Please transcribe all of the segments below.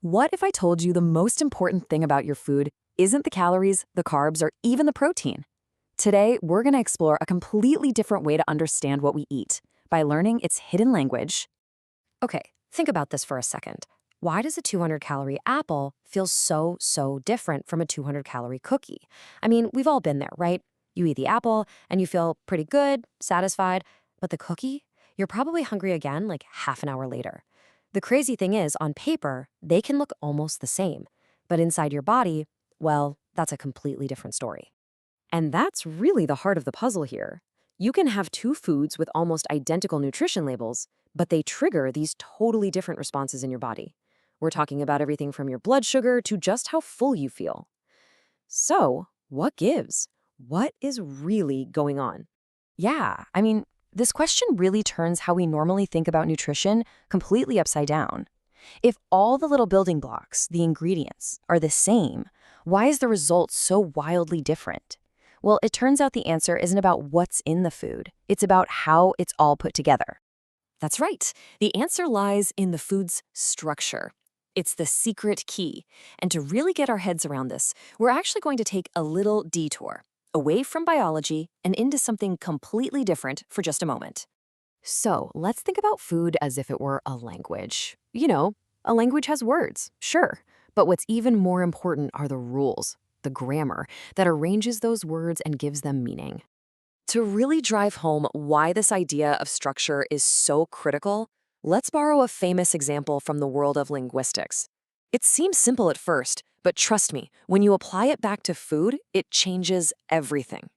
What if I told you the most important thing about your food isn't the calories, the carbs, or even the protein? Today, we're going to explore a completely different way to understand what we eat by learning its hidden language. Okay, think about this for a second. Why does a 200-calorie apple feel so different from a 200-calorie cookie? I mean, we've all been there, right? You eat the apple and you feel pretty good, satisfied, but the cookie? You're probably hungry again like half an hour later. The crazy thing is, on paper, they can look almost the same, but inside your body, well, that's a completely different story. And that's really the heart of the puzzle here. You can have two foods with almost identical nutrition labels, but they trigger these totally different responses in your body. We're talking about everything from your blood sugar to just how full you feel. So, what gives? What is really going on? Yeah, this question really turns how we normally think about nutrition completely upside down. If all the little building blocks, the ingredients, are the same, why is the result so wildly different? Well, it turns out the answer isn't about what's in the food. It's about how it's all put together. That's right. The answer lies in the food's structure. It's the secret key. And to really get our heads around this, we're actually going to take a little detour away from biology and into something completely different for just a moment. So let's think about food as if it were a language. You know, a language has words, sure, but what's even more important are the rules, the grammar, that arranges those words and gives them meaning. To really drive home why this idea of structure is so critical, let's borrow a famous example from the world of linguistics. It seems simple at first, but trust me, when you apply it back to food, it changes everything.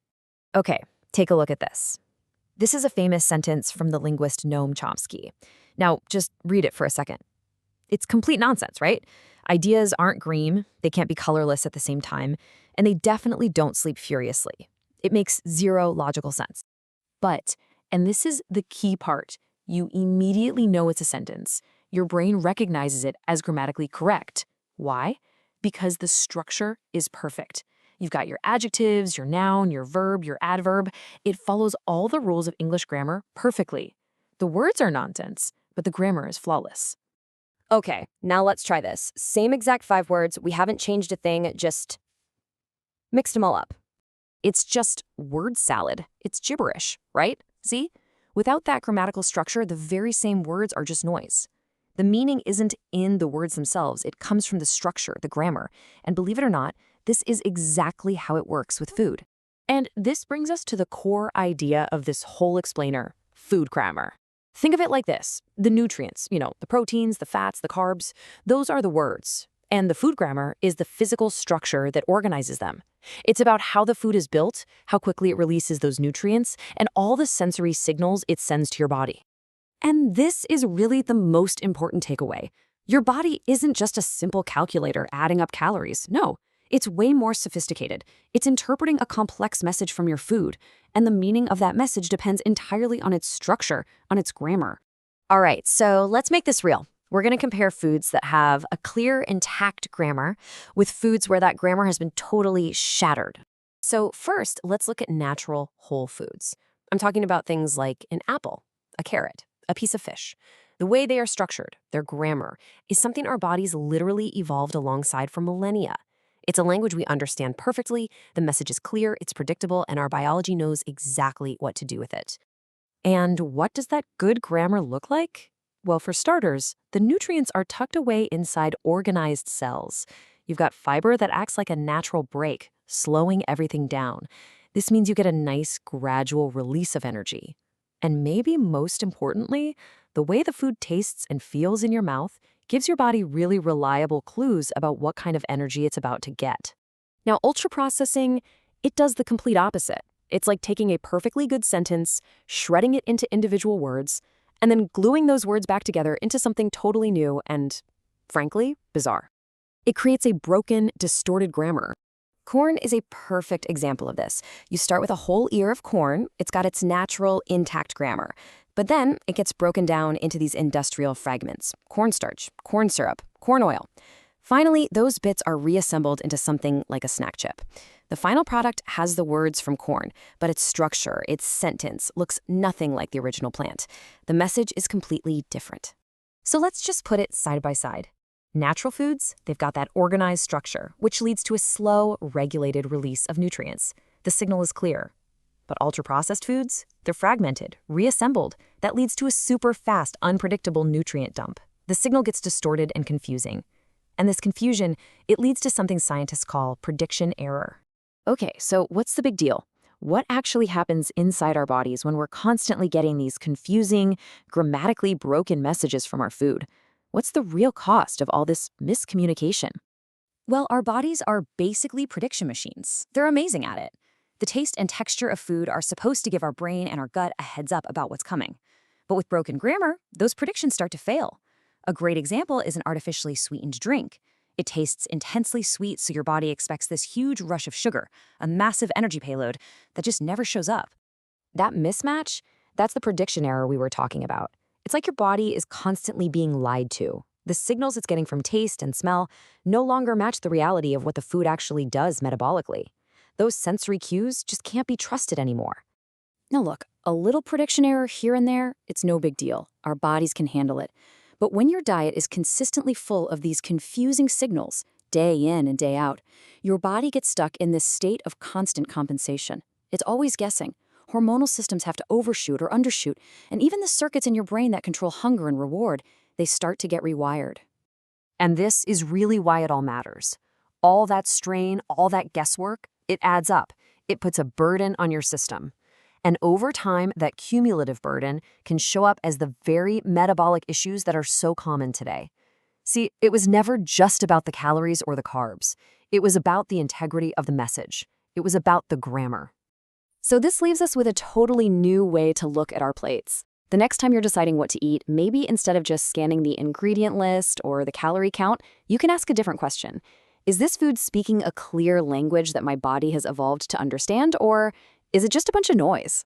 Okay, take a look at this. This is a famous sentence from the linguist Noam Chomsky. Now, just read it for a second. It's complete nonsense, right? Ideas aren't green, they can't be colorless at the same time, and they definitely don't sleep furiously. It makes zero logical sense. But, and this is the key part, you immediately know it's a sentence. Your brain recognizes it as grammatically correct. Why? Because the structure is perfect. You've got your adjectives, your noun, your verb, your adverb. It follows all the rules of English grammar perfectly. The words are nonsense, but the grammar is flawless. Okay, now let's try this. Same exact 5 words, we haven't changed a thing, just mixed them all up. It's just word salad. It's gibberish, right? See? Without that grammatical structure, the very same words are just noise. The meaning isn't in the words themselves. It comes from the structure, the grammar. And believe it or not, this is exactly how it works with food. And this brings us to the core idea of this whole explainer, food grammar. Think of it like this. The nutrients, the proteins, the fats, the carbs, those are the words. And the food grammar is the physical structure that organizes them. It's about how the food is built, how quickly it releases those nutrients, and all the sensory signals it sends to your body. And this is really the most important takeaway. Your body isn't just a simple calculator adding up calories. No, it's way more sophisticated. It's interpreting a complex message from your food, and the meaning of that message depends entirely on its structure, on its grammar. All right, so let's make this real. We're going to compare foods that have a clear, intact grammar with foods where that grammar has been totally shattered. So first, let's look at natural whole foods. I'm talking about things like an apple, a carrot, a piece of fish. The way they are structured, their grammar, is something our bodies literally evolved alongside for millennia. It's a language we understand perfectly, the message is clear, it's predictable, and our biology knows exactly what to do with it. And what does that good grammar look like? Well, for starters, the nutrients are tucked away inside organized cells. You've got fiber that acts like a natural brake, slowing everything down. This means you get a nice, gradual release of energy. And maybe most importantly, the way the food tastes and feels in your mouth gives your body really reliable clues about what kind of energy it's about to get. Now, ultraprocessing, it does the complete opposite. It's like taking a perfectly good sentence, shredding it into individual words, and then gluing those words back together into something totally new and, frankly, bizarre. It creates a broken, distorted grammar. Corn is a perfect example of this. You start with a whole ear of corn. It's got its natural, intact grammar. But then it gets broken down into these industrial fragments: cornstarch, corn syrup, corn oil. Finally, those bits are reassembled into something like a snack chip. The final product has the words from corn, but its structure, its sentence, looks nothing like the original plant. The message is completely different. So let's just put it side by side. Natural foods, they've got that organized structure, which leads to a slow, regulated release of nutrients. The signal is clear. But ultra-processed foods, they're fragmented, reassembled. That leads to a super fast, unpredictable nutrient dump. The signal gets distorted and confusing. And this confusion, it leads to something scientists call prediction error. Okay, so what's the big deal? What actually happens inside our bodies when we're constantly getting these confusing, grammatically broken messages from our food? What's the real cost of all this miscommunication? Well, our bodies are basically prediction machines. They're amazing at it. The taste and texture of food are supposed to give our brain and our gut a heads up about what's coming. But with broken grammar, those predictions start to fail. A great example is an artificially sweetened drink. It tastes intensely sweet, so your body expects this huge rush of sugar, a massive energy payload that just never shows up. That mismatch, that's the prediction error we were talking about. It's like your body is constantly being lied to. The signals it's getting from taste and smell no longer match the reality of what the food actually does metabolically. Those sensory cues just can't be trusted anymore. Now look, a little prediction error here and there, it's no big deal. Our bodies can handle it. But when your diet is consistently full of these confusing signals, day in and day out, your body gets stuck in this state of constant compensation. It's always guessing. Hormonal systems have to overshoot or undershoot, and even the circuits in your brain that control hunger and reward, they start to get rewired. And this is really why it all matters. All that strain, all that guesswork, it adds up. It puts a burden on your system. And over time, that cumulative burden can show up as the very metabolic issues that are so common today. See, it was never just about the calories or the carbs. It was about the integrity of the message. It was about the grammar. So this leaves us with a totally new way to look at our plates. The next time you're deciding what to eat, maybe instead of just scanning the ingredient list or the calorie count, you can ask a different question. Is this food speaking a clear language that my body has evolved to understand, or is it just a bunch of noise?